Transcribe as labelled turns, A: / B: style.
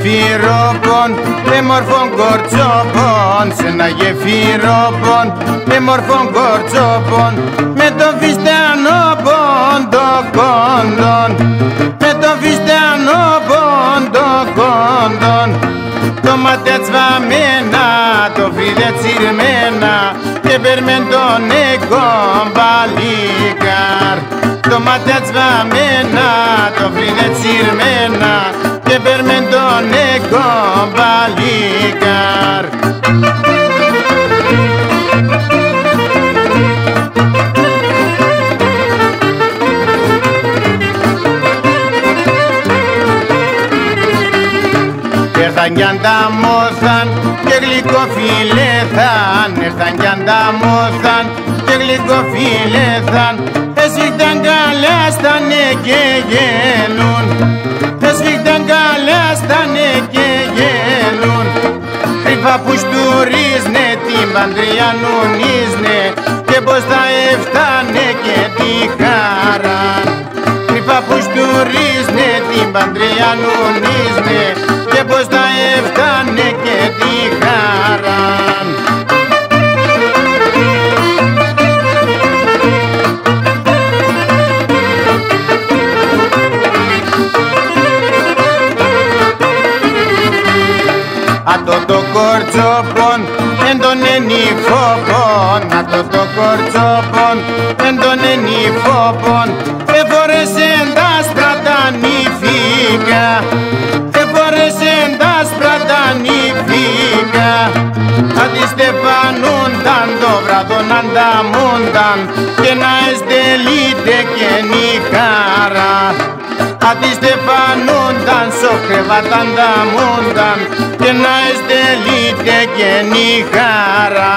A: γεφυρόπον με μορφών κορτσόπον, σε ένα γεφυρόπον με μορφών κορτσόπον, με τον φιστανόπον το κόντον, με τον φιστανόπον το κόντον, το μάτια τσβαμένα, το φρύδε τσιρμένα και περμέν τον εκομπαλίκαρ. Το μάτια τσβαμένα, το φρύδε τσιρμένα και περμέν τον εκομπαλίκαρ. Έρθαν κι ανταμώθαν και γλυκοφιλέθαν, έρθαν κι ανταμώθαν και γλυκοφιλέθαν, έσφιχταν καλά στανε και γέλουν, έσφιχταν καλά στανε και γέλουν. Κρυφά που στουρίζνε την παντρία νουνίζνε και πως θα έφτανε και τη χαρά. Κρυφά που στουρίζνε την παντρία νουνίζνε και πως θα έφτανε και τη χαρά. Ατο το κορτσόπον εν τον ενυφόπον, ατο το κορτσόπον εν τον ενυφόπον, εφορέσεν τα άσπρα τα νυφίκα, εφορέσεν τα άσπρα τα νυφίκα. Αντιστεφανούνταν το βράδον ανταμούνταν και να εστελείτε και νυχάρα. Αντιστεφανούνταν σοκρεβάταν ανταμούνταν και να εστελείτε και νυχάρα.